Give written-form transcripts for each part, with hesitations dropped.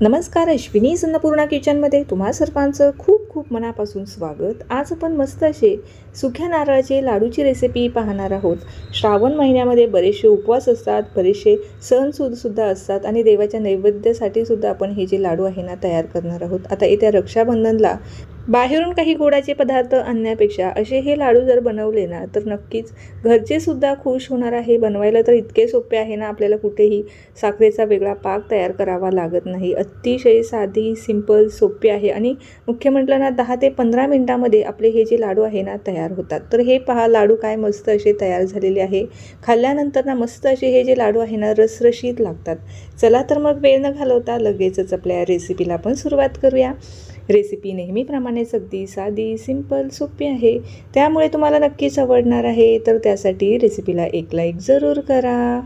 नमस्कार, अश्विनी अन्नपूर्णा किचनमध्ये तुम्हा सर्वांचं खूप खूप मनापासून स्वागत। आज आपण मस्त असे सुक्या नारळाचे लाडूची रेसिपी पाहणार आहोत। श्रावण महिन्यामध्ये बरेचसे उपवास असतात, बरेचसे सणसुद्धा असतात आणि देवाच्या नैवेद्यासाठी सुद्धा आपण हे जे लाडू आहे ना तयार करणार आहोत। आता येत्या रक्षाबंधनला बाहेरून काही गोडाचे पदार्थ आणण्यापेक्षा असे हे लाडू जर बनवले ना तर नक्कीच घरचे सुद्धा खुश होणार आहे। बनवायला तर इतके सोपे आहे ना, आपल्याला कुठेही साखरेचा वेगळा पाक तयार करावा लागत नाही। अतिशय साधी, सिंपल, सोपी आहे आणि मुख्य म्हटलं ना 10 ते 15 मिनिटांमध्ये आपले हे जे लाडू आहे ना तयार होतात। तर हे पहा, लाडू काय मस्त असे तयार झालेले आहे। खाल्ल्यानंतर ना मस्त असे हे जे लाडू आहे ना रसरशीत लागतात। चला तर मग वेळ न घालवता लगेचच आपल्या रेसिपीला आपण सुरुवात करूया। रेसिपी नेहमीप्रमाणेच अगदी साधी, सिंपल, सोपी आहे, त्यामुळे तुम्हाला नक्कीच आवडणार आहे। तर त्यासाठी रेसिपीला एक लाईक जरूर करा।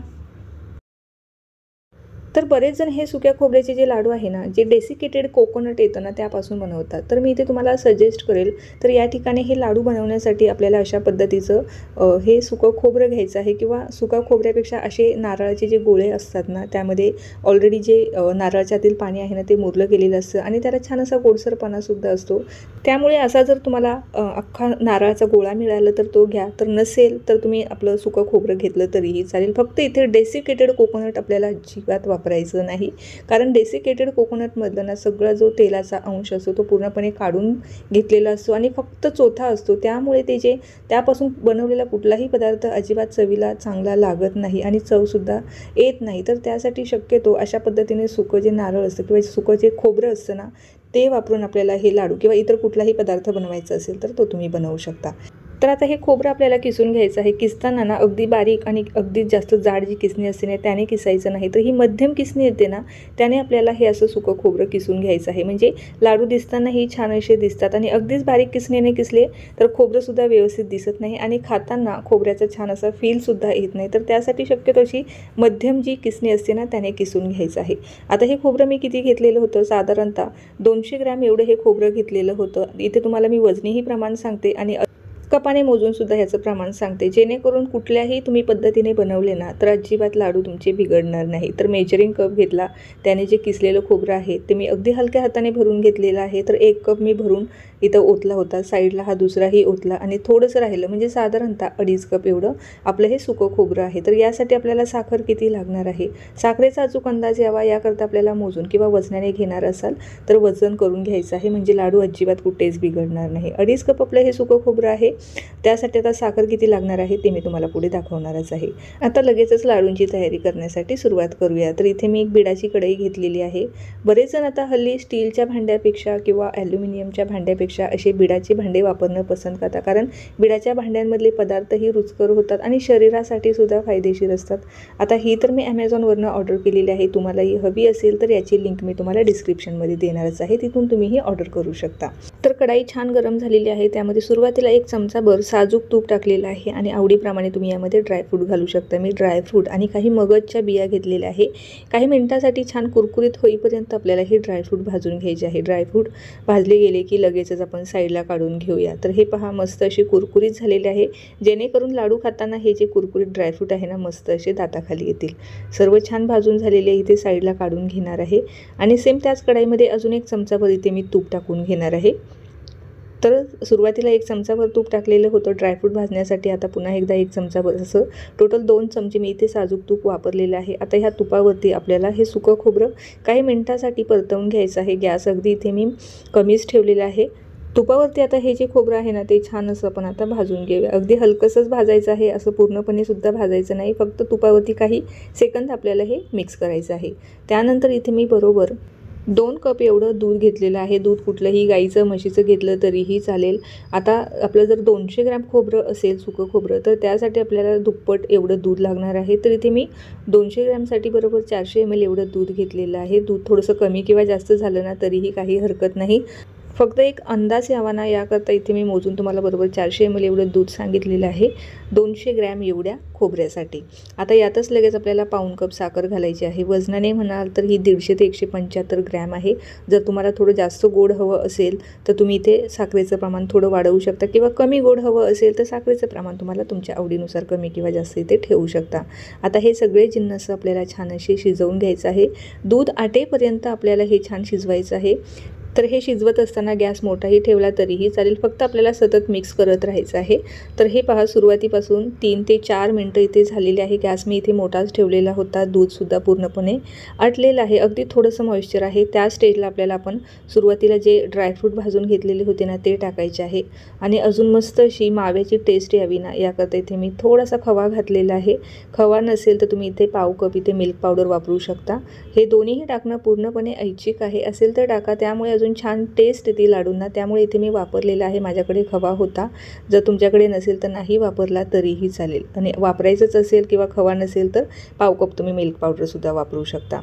तर बरेच जण हे सुक्या खोबऱ्याचे जे लाडू आहे ना, जे डेसिकेटेड कोकोनट येतं ना त्यापासून बनवतात। तर मी इथे तुम्हाला सजेस्ट करेल, तर या ठिकाणी हे लाडू बनवण्यासाठी आपल्याला अशा पद्धतीचं हे सुकं खोबरं घ्यायचं आहे किंवा सुका खोबऱ्यापेक्षा असे नारळाचे जे गोळे असतात ना त्यामध्ये ऑलरेडी जे नारळाच्यातील पाणी आहे ना ते मुरलं गेलेलं असतं आणि त्याला छान असा गोडसरपणासुद्धा असतो। त्यामुळे असा जर तुम्हाला अख्खा नारळाचा गोळा मिळाला तर तो घ्या, तर नसेल तर तुम्ही आपलं सुकं खोबरं घेतलं तरीही चालेल। फक्त इथे डेसिकेटेड कोकोनट आपल्याला अजिबात वापरायचं नाही, कारण डेसिकेटेड कोकोनटमधलं ना सगळा जो तेलाचा अंश असतो तो पूर्णपणे काढून घेतलेला असतो आणि फक्त चोथा असतो। त्यामुळे ते जे त्यापासून बनवलेला कुठलाही पदार्थ अजिबात चवीला चांगला लागत नाही आणि चवसुद्धा येत नाही। तर त्यासाठी शक्यतो अशा पद्धतीने सुकं जे नारळ असतं किंवा सुकं जे खोबरं असतं ना ते वापरून आपल्याला हे लाडू किंवा इतर कुठलाही पदार्थ बनवायचा असेल तर तो तुम्ही बनवू शकता। तर आता हे खोबरं आपल्याला किसून घ्यायचं आहे। किसताना ना अगदी बारीक आणि अगदी जास्त जाड जी किसणी असते ना त्याने किसायचं नाही, तर ही मध्यम किसणी येते ना त्याने आपल्याला हे असं सुकं खोबरं किसून घ्यायचं आहे। म्हणजे लाडू दिसतानाही छान असे दिसतात आणि अगदीच बारीक किसणीने किसले तर खोबरंसुद्धा व्यवस्थित दिसत नाही आणि खाताना खोबऱ्याचा छान असा फीलसुद्धा येत नाही। तर त्यासाठी शक्यतो अशी मध्यम जी किसणी असते ना त्याने किसून घ्यायचं आहे। आता हे खोबरं मी किती घेतलेलं होतं, साधारणतः 200 ग्रॅम एवढं हे खोबरं घेतलेलं होतं। इथे तुम्हाला मी वजनीही प्रमाण सांगते आणि कपाने मोजून सुद्धा ह्याचं प्रमाण सांगते, जेणेकरून कुठल्याही तुम्ही पद्धतीने बनवले ना तर अजिबात लाडू तुमचे बिघडणार नाही। तर मेजरिंग कप घेतला, त्याने जे किसलेलं खोबरं आहे ते मी अगदी हलक्या हाताने भरून घेतलेलं आहे। तर 1 कप मी भरून इथं ओतला होता, साईडला हा दुसराही ओतला आणि थोडंसं राहिलं, म्हणजे साधारणतः 2.5 कप एवढं आपलं हे सुकं खोबरं आहे। तर यासाठी आपल्याला साखर किती लागणार आहे, साखरेचा अचूक अंदाज यावा याकरता आपल्याला मोजून किंवा वजनाने घेणार असाल तर वजन करून घ्यायचं आहे, म्हणजे लाडू अजिबात कुठेच बिघडणार नाही। 2.5 कप आपलं हे सुकं खोबरं आहे, त्यासाठी आता साखर किती लागणार आहे ते मी तुम्हाला पुढे दाखवणारच आहे। आता लगेचच लाडूंची तयारी करण्यासाठी सुरुवात करूया। तर इथे मी एक बिडाची कढई घेतलेली आहे। बरेच जण आता हल्ली स्टीलच्या भांड्यापेक्षा किंवा ॲल्युमिनियमच्या भांड्यापेक्षा असे बिडाचे भांडे वापरणं पसंत करतात, कारण बिडाच्या भांड्यांमधले पदार्थही रुचकर होतात आणि शरीरासाठी सुद्धा फायदेशीर असतात। आता ही तर मी ॲमेझॉनवरनं ऑर्डर केलेली आहे, तुम्हालाही हवी असेल तर याची लिंक मी तुम्हाला डिस्क्रिप्शनमध्ये देणारच आहे, तिथून तुम्हीही ऑर्डर करू शकता। तर कढई छान गरम झालेली आहे, त्यामध्ये सुरुवातीला 1 चमचाभर साजूक तूप टाकलेलं आहे आणि आवडीप्रमाणे तुम्ही यामध्ये ड्रायफ्रूट घालू शकता। मी ड्रायफ्रूट आणि काही मगजच्या बिया घेतलेल्या आहे। काही मिनिटांसाठी छान कुरकुरीत होईपर्यंत आपल्याला हे ड्रायफ्रूट भाजून घ्यायचे आहे। ड्रायफ्रूट भाजले गेले की लगेचच आपण साईडला काढून घेऊया। तर हे पहा मस्त असे कुरकुरीत झालेले आहे, जेणेकरून लाडू खाताना हे जे कुरकुरीत ड्रायफ्रूट आहे ना मस्त असे दाताखाली येतील। सर्व छान भाजून झालेले इथे साईडला काढून घेणार आहे आणि सेम त्याच कढईमध्ये अजून 1 चमचाभर इथे मी तूप टाकून घेणार आहे। तर सुरुवातीला 1 चमचाभर तूप टाकलेलं होतं ड्रायफ्रूट भाजण्यासाठी, आता पुन्हा एकदा 1 चमचाभर, असं टोटल 2 चमचे मी इथे साजूक तूप वापरलेलं आहे। आता ह्या तुपावरती आपल्याला हे सुकं खोबरं काही मिनिटांसाठी परतवून घ्यायचं आहे। गॅस अगदी इथे मी कमीच ठेवलेला आहे। तुपावरती आता हे जे खोबरं आहे ना ते छान असं आपण आता भाजून घेऊया। अगदी हलकंसंच भाजायचं आहे, असं पूर्णपणे सुद्धा भाजायचं नाही, फक्त तुपावरती काही सेकंद आपल्याला हे मिक्स करायचं आहे। त्यानंतर इथे मी बरोबर 2 कप एवढं दूध घेतलेलं आहे। दूध कुठलंही गाईचं म्हशीचं घेतलं तरीही चालेल। आता आपलं जर 200 ग्रॅम खोबरं असेल सुकं खोबरं तर त्यासाठी आपल्याला दुप्पट एवढं दूध लागणार आहे। तर इथे मी 200 ग्रॅमसाठी बरोबर 400 ml एवढं दूध घेतलेलं आहे। दूध थोडंसं कमी किंवा जास्त झालं ना तरीही काही हरकत नाही। फक्त एक अंदाज यावा ना याकरता इथे मी मोजून तुम्हाला बरोबर 400 ml एवढं दूध सांगितलेलं आहे 200 ग्रॅम एवढ्या खोबऱ्यासाठी। आता यातच लगेच आपल्याला पाऊण कप साखर घालायची आहे। वजनाने म्हणाल तर ही 150 ते 175 ग्रॅम आहे। जर तुम्हाला थोडं जास्त गोड हवं असेल तर तुम्ही इथे साखरेचं प्रमाण थोडं वाढवू शकता, किंवा कमी गोड हवं असेल तर साखरेचं प्रमाण तुम्हाला तुमच्या आवडीनुसार कमी किंवा जास्त इथे ठेवू शकता। आता हे सगळे जिन्नस आपल्याला छान असे शिजवून घ्यायचं आहे। दूध आटेपर्यंत आपल्याला हे छान शिजवायचं आहे। तर हे शिजवत असताना गॅस मोठाही ठेवला तरीही चालेल, फक्त आपल्याला सतत मिक्स करत राहायचं आहे। तर हे पहा, सुरुवातीपासून 3 ते 4 मिनिटं इथे झालेले आहे। गॅस मी इथे मोठाच ठेवलेला होता। दूधसुद्धा पूर्णपणे आटलेलं आहे, अगदी थोडंसं मॉइश्चर आहे। त्या स्टेजला आपल्याला आपण सुरुवातीला जे ड्रायफ्रूट भाजून घेतलेले होते ना ते टाकायचे आहे, आणि अजून मस्त अशी माव्याची टेस्ट यावी ना याकरता इथे मी थोडासा खवा घातलेला आहे। खवा नसेल तर तुम्ही इथे पाव कप इथे मिल्क पावडर वापरू शकता। हे दोन्हीही टाकणं पूर्णपणे ऐच्छिक आहे, असेल तर टाका, त्यामुळे अजून छान टेस्ट येते लाडूंना। त्यामुळे इथे मी वापरलेला आहे, माझ्याकडे खवा होता। जर तुमच्याकडे नसेल तर नाही वापरला तरीही चालेल, आणि वापरायचंच असेल किंवा खवा नसेल तर पाव कप तुम्ही मिल्क पावडरसुद्धा वापरू शकता।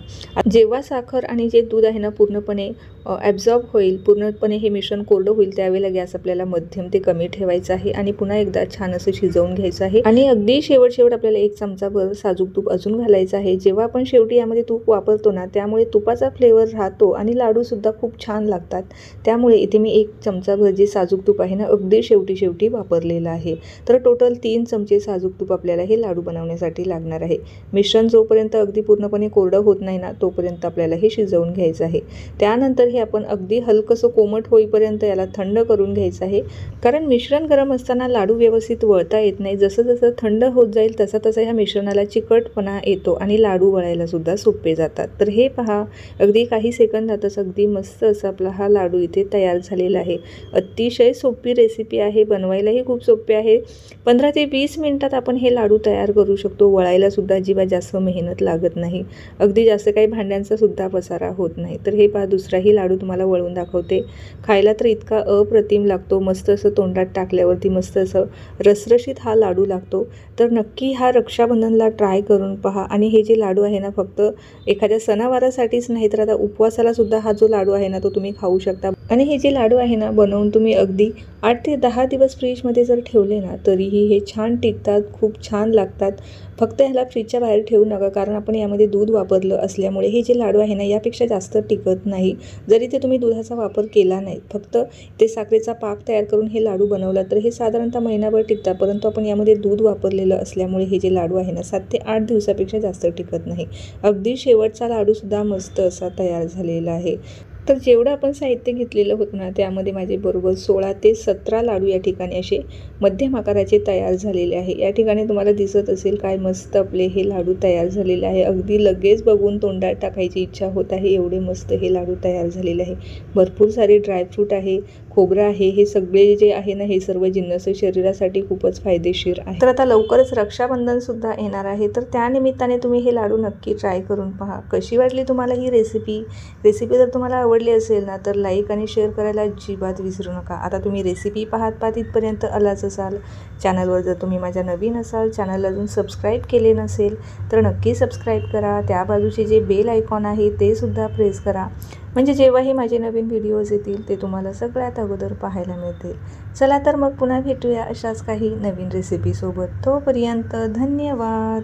जेव्हा साखर आणि जे दूध आहे ना पूर्णपणे ॲब्झॉर्ब होईल, पूर्णपणे हे मिश्रण कोरडं होईल, त्यावेळेला गॅस आपल्याला मध्यम ते कमी ठेवायचा आहे आणि पुन्हा एकदा छान असं शिजवून घ्यायचं आहे। आणि अगदी शेवट आपल्याला 1 चमचाभर साजूक तूप अजून घालायचं आहे। जेव्हा आपण शेवटी यामध्ये तूप वापरतो ना त्यामुळे तुपाचा फ्लेवर राहतो आणि लाडूसुद्धा खूप छान लागतात। त्यामुळे इथे मी 1 चमचाभर जे साजूक तूप आहे ना अगदी शेवटी वापरलेलं आहे। तर टोटल 3 चमचे साजूक तूप आपल्याला हे लाडू बनवण्यासाठी लागणार आहे। मिश्रण जोपर्यंत अगदी पूर्णपणे कोरडं होत नाही ना तोपर्यंत आपल्याला हे शिजवून घ्यायचं आहे। त्यानंतर हे आपण अगदी हलकंसं कोमट होईपर्यंत याला थंड करून घ्यायचं आहे, कारण मिश्रण गरम असताना लाडू व्यवस्थित वळता येत नाही। जसं थंड होत जाईल तसा ह्या मिश्रणाला चिकटपणा येतो आणि लाडू वळायला सुद्धा सोपे जातात। तर हे पहा, अगदी काही सेकंदातच अगदी मस्त असा आपला हा लाडू इथे तयार झालेला आहे। अतिशय सोपी रेसिपी आहे, बनवायलाही खूप सोपे आहे। 15 ते 20 मिनिटात आपण हे लाडू तयार करू शकतो। वळायला सुद्धा अजिबात जास्त मेहनत लागत नाही, अगदी जास्त काही भांड्यांचा सुद्धा पसारा होत नाही। तर हे पहा, दुसराही लाडू तुम्हाला वळून दाखवते। खायला तर इतका अप्रतिम लागतो, मस्त असं तोंडात टाकल्यावरती मस्त असं रसरशीत हा लाडू लागतो। तर नक्की हा रक्षाबंधनला ट्राय करून पहा। आणि हे जे लाडू आहे ना फक्त एखाद्या सणावारासाठीच नाही, तर आता उपवासाला सुद्धा हा जो लाडू आहे ना तो तुम्ही खाऊ शकता। आणि हे जे लाडू आहे ना बनवून तुम्ही अगदी 8 ते 10 दिवस फ्रीजमध्ये जर ठेवले ना तरीही हे छान टिकतात, खूप छान लागतात। फक्त ह्याला फ्रीजच्या बाहेर ठेवू नका, कारण आपण यामध्ये दूध वापरलं असल्यामुळे हे जे लाडू आहे ना यापेक्षा जास्त टिकत नाही। जरी ते तुम्ही दुधाचा वापर केला नाही, फक्त ते साखरेचा पाक तयार करून हे लाडू बनवला तर हे साधारणतः महिनाभर टिकतात। परंतु आपण यामध्ये दूध वापरलेलं असल्यामुळे हे जे लाडू आहे ना 7 ते 8 दिवसापेक्षा जास्त टिकत नाही। अगदी शेवटचा लाडूसुद्धा मस्त असा तयार झालेला आहे। तर जेवढं आपण साहित्य घेतलेलं होतं ना त्यामध्ये माझे बरोबर 16 ते 17 लाडू या ठिकाणी असे मध्यम आकाराचे तयार झालेले आहे। या ठिकाणी तुम्हाला दिसत असेल काय मस्त आपले हे लाडू तयार झालेले आहे। अगदी लगेच बघून तोंडात टाकायची इच्छा होत आहे, एवढे मस्त हे लाडू तयार झालेले आहे। भरपूर सारे ड्रायफ्रूट आहे, खोबरं आहे, हे सगळे जे आहे ना हे सर्व जिन्नस शरीरासाठी खूपच फायदेशीर आहे। तर आता लवकरच रक्षाबंधन सुद्धा येणार आहे, तर त्यानिमित्ताने तुम्ही हे लाडू नक्की ट्राय करून पहा। कशी वाटली तुम्हाला ही रेसिपी जर तुम्हाला आवडली असेल ना तर लाईक आणि शेअर करायला अजिबात विसरू नका। आता तुम्ही रेसिपी पाहत इथपर्यंत आलाच असाल, चॅनलवर जर तुम्ही माझ्या नवीन असाल, चॅनलला अजून सबस्क्राईब केले नसेल तर नक्की सबस्क्राईब करा। त्या बाजूचे जे बेल आयकॉन आहे ते सुद्धा प्रेस करा, म्हणजे जेव्हाही माझे नवीन व्हिडिओज येतील ते तुम्हाला सगळ्यात अगोदर पाहायला मिळतील। चला तर मग पुन्हा भेटूया अशाच काही नवीन रेसिपीसोबत। तोपर्यंत धन्यवाद।